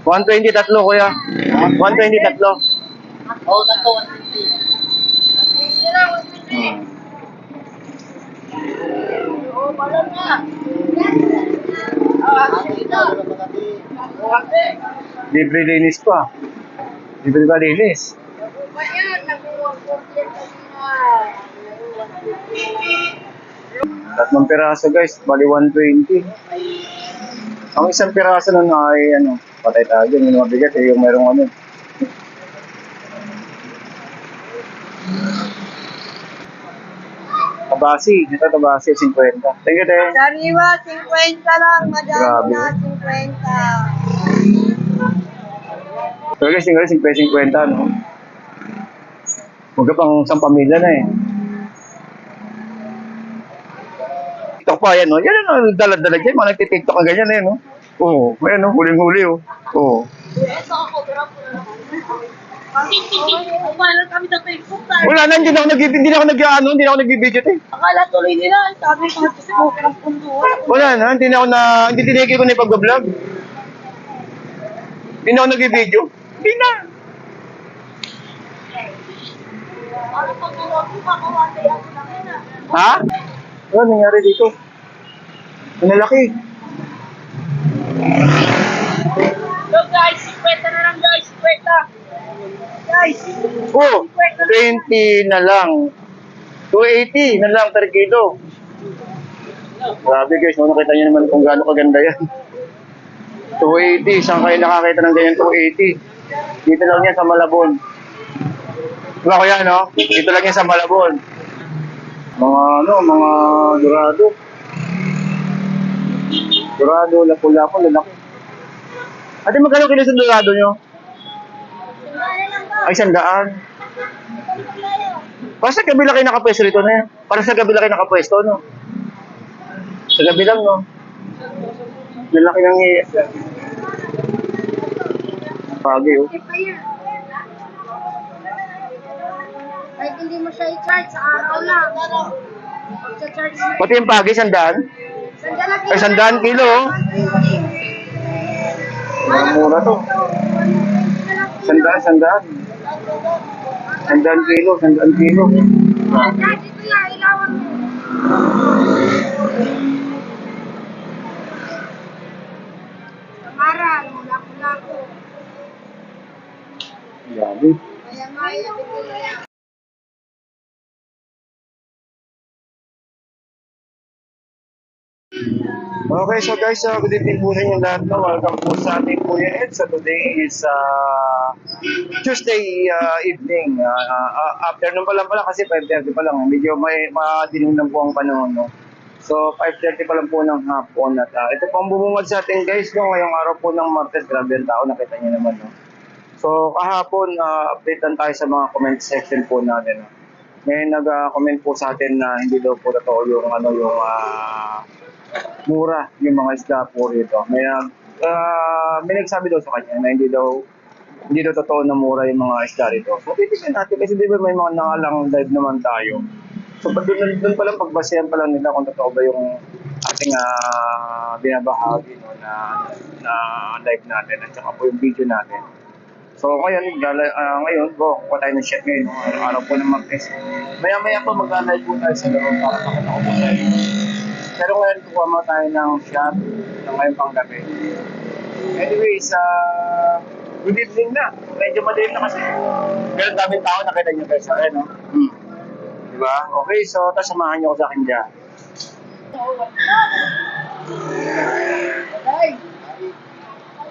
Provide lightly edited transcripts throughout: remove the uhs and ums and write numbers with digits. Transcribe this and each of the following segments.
120 tatlo, kuya. 120 tatlo. Oo, tatlo, 150. Oo, balan na. Libre linis pa. Libre ka linis. 3 piraso guys, bali 120. Ang isang piraso nun ay ano, patay tayo dyan, yung mabigat yung merong ano. Tabasi, ito tabasi, 50. Thank you, te. Sariwa, 50 lang. Madami Grabe. na, 50. So guys, yung 50, no? Huwag ka pang isang pamilya na eh. TikTok pa, yan, no? Yan, no? Dala-dala dyan, mga nagtitiktok ka ganyan, eh, no? Oo, ayan, no? Huling-huli, oh. Oo. Paano kami sa Facebook? Wala na, hindi na ako nag-video, te. Akala tuloy nila. Sabi ko sa Facebook ng punduan. Wala na, hindi tinigil ko na yung pag-vlog. Hindi na ako nag-video. Hindi na. Ano pag nanood ko, kakawatay ako lang yun ah. Ha? Ano nangyari dito? Ang lalaki. So guys, 50 na lang guys, 50. Guys, Oh, 20 na lang. 280 na lang per kilo. Grabe guys, nakita niyo naman kung gaano kaganda yan. 280, saan kayo nakakita ng ganyan 280? Dito lang yan sa Malabon. Diba kuya, no? Dito lang yan sa Malabon. Mga dorado. Dorado, lapu-lapu, lalaki. Ate, magkano kilo sa dorado nyo? Ay, 100. Para sa gabi lang kayo nakapwesto rito na yan. Para sa gabi lang kayo nakapwesto, no? Sa gabi lang, no? Lalaki ng pagi, oh. kahit hindi mo siya i-charge sa araw lang. Pag-charge mo. Pati yung pagi, 100? Ay, 100 kilo, oh. Mura to. 100 kilo, 100 kilo. Charge ito yan, ilawan mo. Samaran, lako-lako. Grabe. Maya-maya, bigla yan. Okay, so guys, good evening po sa inyo lahat. Welcome po sa ating Kuya Ed. So today is Tuesday evening. Afternoon pa lang pala kasi 5:30 pa lang. Medyo may madilim lang po ang panahon. No? So 5:30 pa lang po ng hapon. At ito pong bumungad sa ating guys. No? Ngayong araw po ng Martes. Grabe ang tao. Nakita niyo naman. No? So kahapon, update lang tayo sa mga comment section po natin. No? Ngayon nag-comment po sa atin na hindi daw po totoo yung mura yung mga isda po rito. May nagsabi daw sa kanya na hindi daw totoo na mura yung mga isda rito. So titignan natin kasi di ba may mga nangalang live naman tayo. So doon pa lang pagbasehan pa lang nila kung totoo ba yung ating binabahagi no, na live natin at saka po yung video natin. So ngayon, kuha tayo ng shot ngayon, araw po ng Martes. Maya-maya pa mag-live po tayo sa laro para makita ko po tayo. Pero ngayon, kuha mo tayo ng shot na ngayon pang gabi. Anyways, good evening na. Medyo madilim na kasi. Pero daming tao, nakita nyo guys. No? Diba? Okay, so samahan nyo ko sa akin dyan.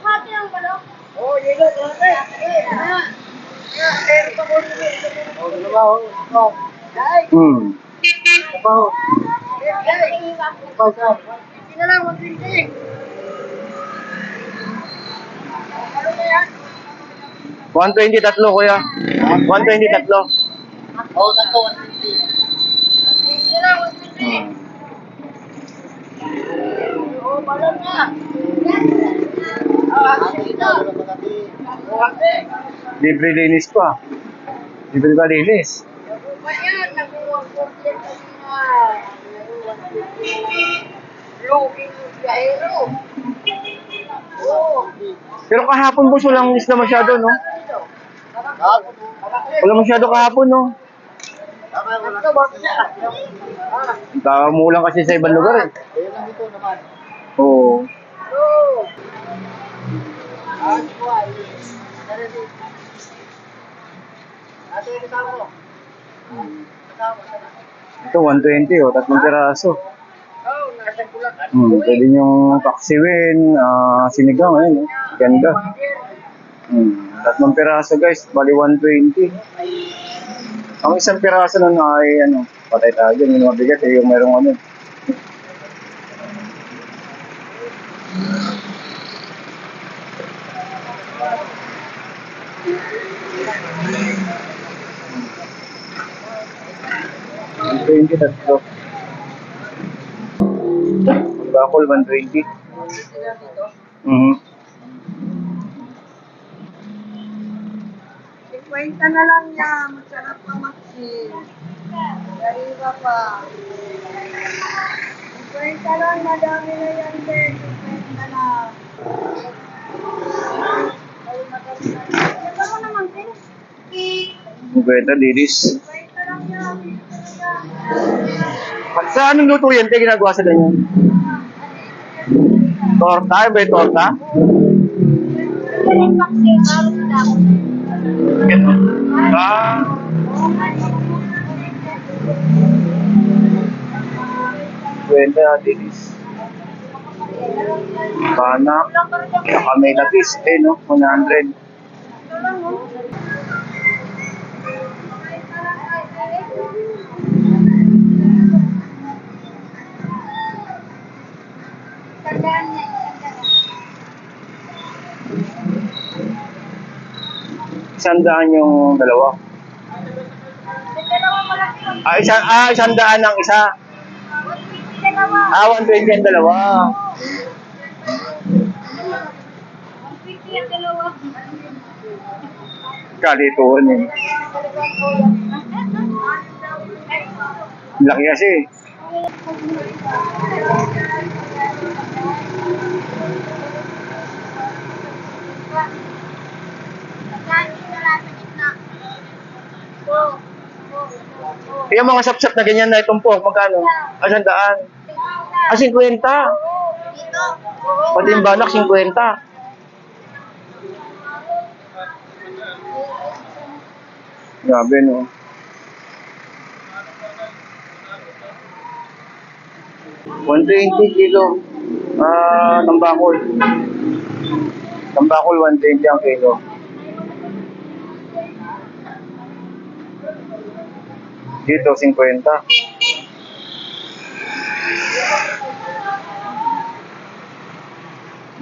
Hati ang balok. Hmm. Sino lang, 120. Ano ba yan? 120 tatlo, kuya. 120 tatlo. Oo, tatlo, 150. Sino lang, 120. Oo, balan na. Libre linis pa. Libre ka linis. Ayan, nag-140 kanina. Looking Gaero. Oo. Pero kahapon boss, walang isda masyado, no? Wala masyado kahapon, no? Umuulan kasi sa ibang lugar, eh. Oo. Ito, 120, oh. 3 piraso. Pwede niyong paksiwin, sinigang, ayun, oh. Ganda. 3 piraso, guys. Bali, 120. Ang isang piraso nun ay, patay tayo dyan. Yung mabigat, eh. Yung merong ano. $120, tatlo. Bakol, 120. Kwenta na lang niya. Masarap pa Maxine. Gariba pa. Kwenta lang. Madami na yan din. Kwenta lang. Ito mo naman din. Beta, dilis. Kwenta lang niya. Sa anong luto yan? Kaya ginagawa sa ganyan? Torta? Ay, ba yung torta? Maxine, parang lang. Beta, dilis. Panak. Saka may lapis, no? 100. Tandaan niya. $100 yung dalawa. $100 ang isa. 120 ang dalawa. 150 ang dalawa. Kalituan eh. Laki kasi. Yung mga sap-sap na ganyan na itong pork, magkano? 100. 50. Pati yung banak, 50. Grabe, no? $120 kilo. Tambakol. Tambakol, 120 ang kilo. Dito, 50.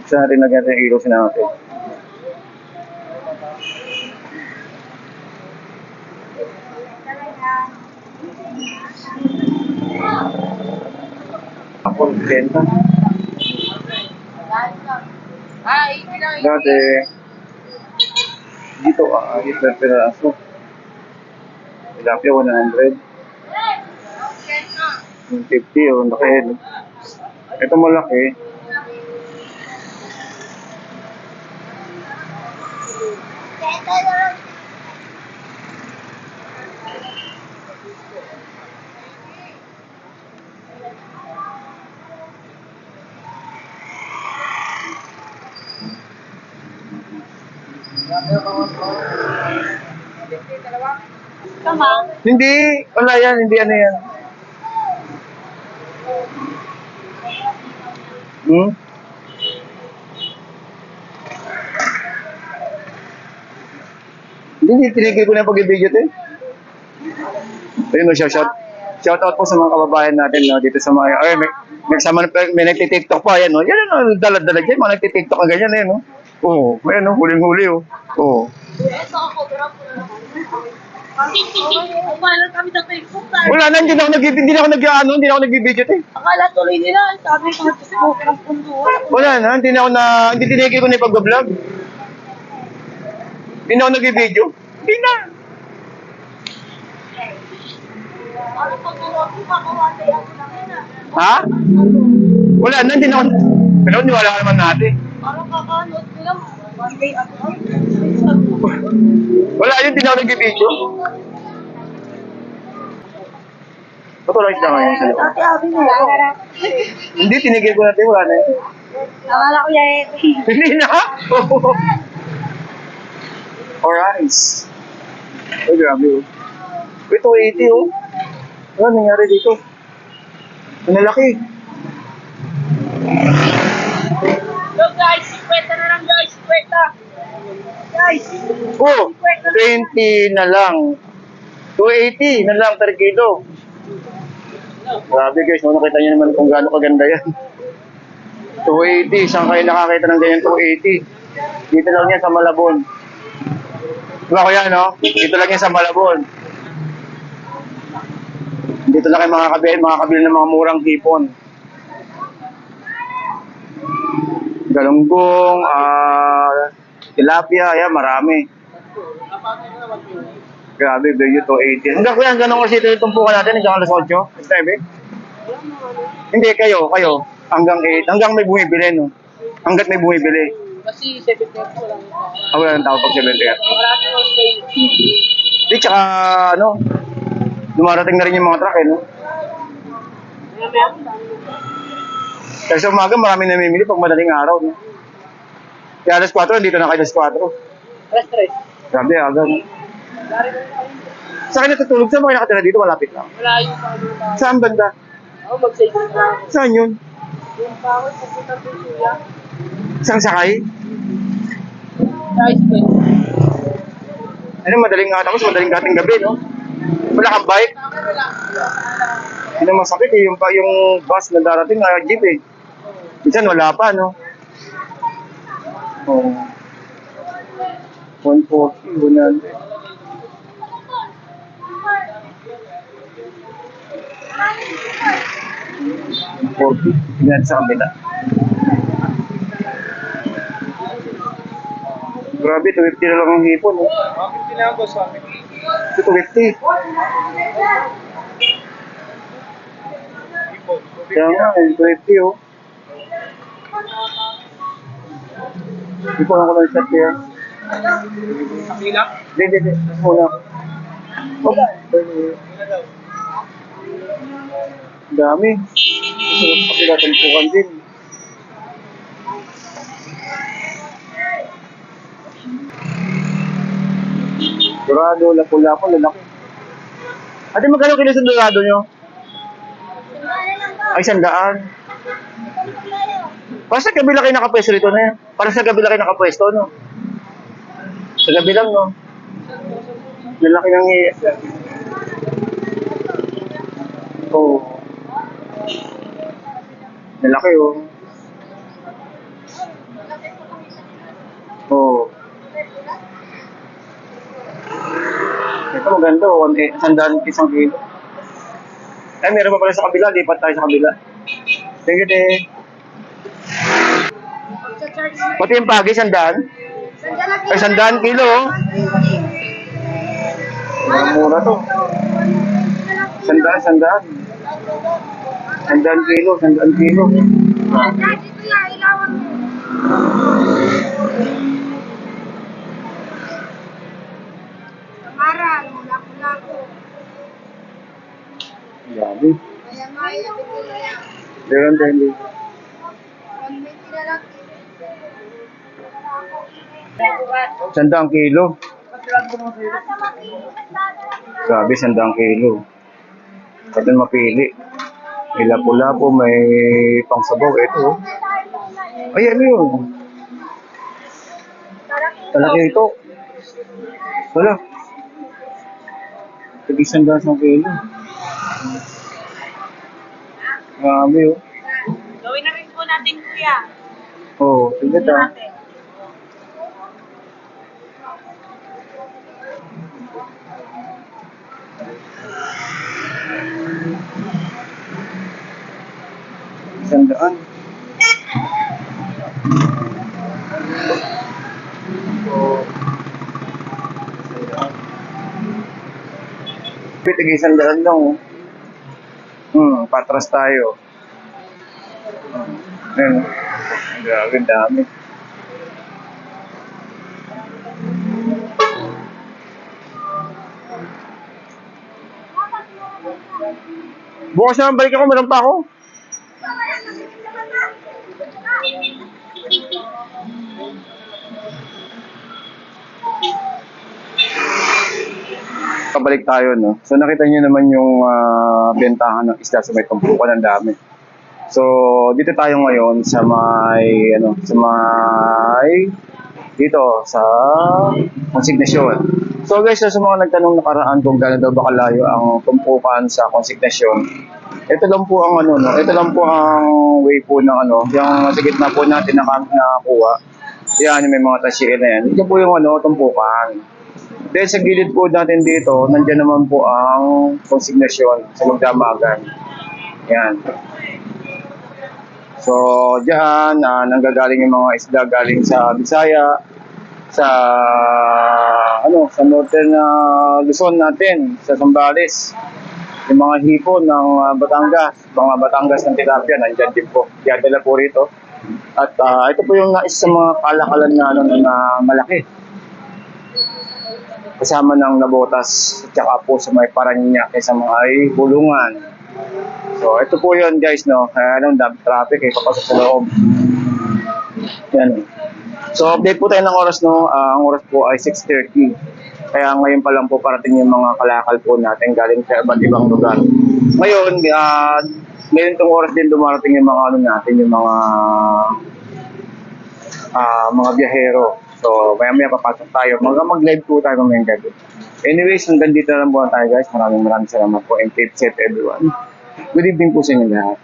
Isa natin lagyan sa ilos natin. Ako, 50. Dati, dito, ito piraso. Tilapia, 100. 150, oh, laki. Ito malaki. Tama. Hindi, wala yan, hindi ano yan. Hindi, tinigil ko na yung pag-video ito eh. Ayun, shout out po sa mga kababayan natin, no, dito sa mga, may nagtitiktok pa, yan, no. Yan, no, dala-dala dyan, mga nagtitiktok na ganyan, eh, no. Oo, ayan, no, huling-huli, oh. Oo. Wala na, hindi na ako nag-video ito eh. Akala tuloy nila, sabi ko sa smoke ng pundo. Wala na, hindi tinigil ko na yung pag-vlog. Hindi na ako nag-video. Hindi na. Ano pag ako makawatay ako lang yun Ha? Wala na, hindi na ako. Pero niwala ka naman natin. Parang kakanood nila. Wala yun, di na ako nag-video. Patulog na ngayon sa loob. Ate, na ako. Hindi, tinigil ko natin, wala na yun. Akala ko yan. Hindi na! Orange. Ay, grabe oh. Wait, 280 oh. Ano nangyari dito? Ang laki. Yo guys, 50 na lang guys, 50. Guys, Oh, 20 na lang. 280 na lang per kilo. Grabe guys, no? Nakita nyo naman kung gaano kaganda yan. 280, saan kayo nakakita ng ganyan 280? Dito lang yan sa Malabon. Diba ko yan, no? Dito lang yan sa Malabon. Dito lang kayo makakabili ng mga murang hipon. Galunggong, tilapia, yan, marami. Grabe, video 280. Hanggang kuya, hanggang kasi ito yung tumpukan natin, hanggang alas 8. Steve? Hindi, kayo. Hanggang 8, hanggang may bumibili, no? Hanggat may bumibili. kasi 70 ko lang. Wala nang tao pag 70. Marami ko stay. Di, tsaka, ano, dumarating na rin yung mga truck, eh, no? Kasi sa umaga, marami namimili pag madaling araw, no? Kaya alas 4, dito na kayo alas 4. Alas 3. Grabe, aga, no? Sa akin natutulog, saan ba kayo nakatira dito? Malapit lang. Wala yung pangalo. Saan banda? Ako mag-save na. Saan yun? Yung pangalo, papunta po siya. Saan sakay? Guys, Ano, madaling nga tapos, madaling gating gabi, no? Wala kang bike? Yun ang masakit, eh. Yung bus na darating, jeep, eh. Minsan wala pa, no? Oh. 140, 100. 40. Tingnan sa kabila. Grabe, 250 na lang ang hipon, no? 50 lang boss, 250. Kaya nga, 250, oh. Hindi ko lang ko lang shot kaya. Kapila? Hindi. Muna. Oh, dami. Kasi natampukan din. Dorado, lapu-lapu, lalaki. Ate, magkano kilo sa dorado nyo? Ay, 100. Para sa gabi lang kayo nakapwesto rito na yan. Para sa gabi lang kayo nakapwesto, no? Sa gabi lang, no? Lalaki ng oh. Lalaki, oh. Oh. Ito maganda, oh. 100 isang kilo. Ay, meron pa pala sa kabila. Lipat tayo sa kabila. Thank you, te. Pati yung pagi, 100? Ay, 100 kilo, oh. Mura to. 100 kilo, 100 kilo. Kamaran, laku-laku. Grabe. Maya-maya, bigyan yan. Meron din. 120 na lang. 100 kilo. Grabe, 100 kilo. Pwede mapili. May lapu-lapu, may pangsabaw. Ito, oh. Ay, ano yun? Talaki ito. Wala. Tag-100 kilo. Grabe, oh. Gawin na rin po natin, kuya. Oo, sige ta. Sandaan. Tig-100 lang, oh. Patras tayo. Ayun. Grabe, dami. Bukas naman balik ako, meron pa ako. Pabalik tayo, no? So nakita niyo naman yung bentahan ng isda sa may tumpukan, ang dami. So dito tayo ngayon sa may dito sa konsignasyon. So guys, sa mga nagtanong nakaraan kung gaano daw ba kalayo ang tumpukan sa konsignasyon, ito lang po ang ito lang po ang way po ng yung sa gitna po natin na nakakuha. Yan, may mga tashiel na yan. Ito po yung tumpukan. Then sa gilid po natin dito, nandiyan naman po ang konsignasyon sa magdamagan. Yan. So, diyan, nanggagaling yung mga isda galing sa Bisaya, sa sa northern Luzon natin, sa Zambales. Yung mga hipon ng mga Batangas ng tilapia, nandiyan din po. Kaya dala po rito. At ito po yung isa sa mga kalakalan na malaki. Kasama ng Nabotas at saka po sa may Parañaque sa mga bulungan. So ito po yun guys, no? Kaya dami traffic papasok sa loob. Yan. So update po tayo ng oras, no? Ang oras po ay 6:30. Kaya ngayon pa lang po parating yung mga kalakal po natin galing sa iba't ibang lugar. Ngayon, ngayon itong oras din dumarating yung mga natin, yung mga biyahero. So, maya-maya papasok tayo. Mag-live po tayo mamayang gabi. Anyways, hanggang dito na lang po tayo guys. Maraming salamat po and keep safe everyone. Good evening po sa inyo lahat.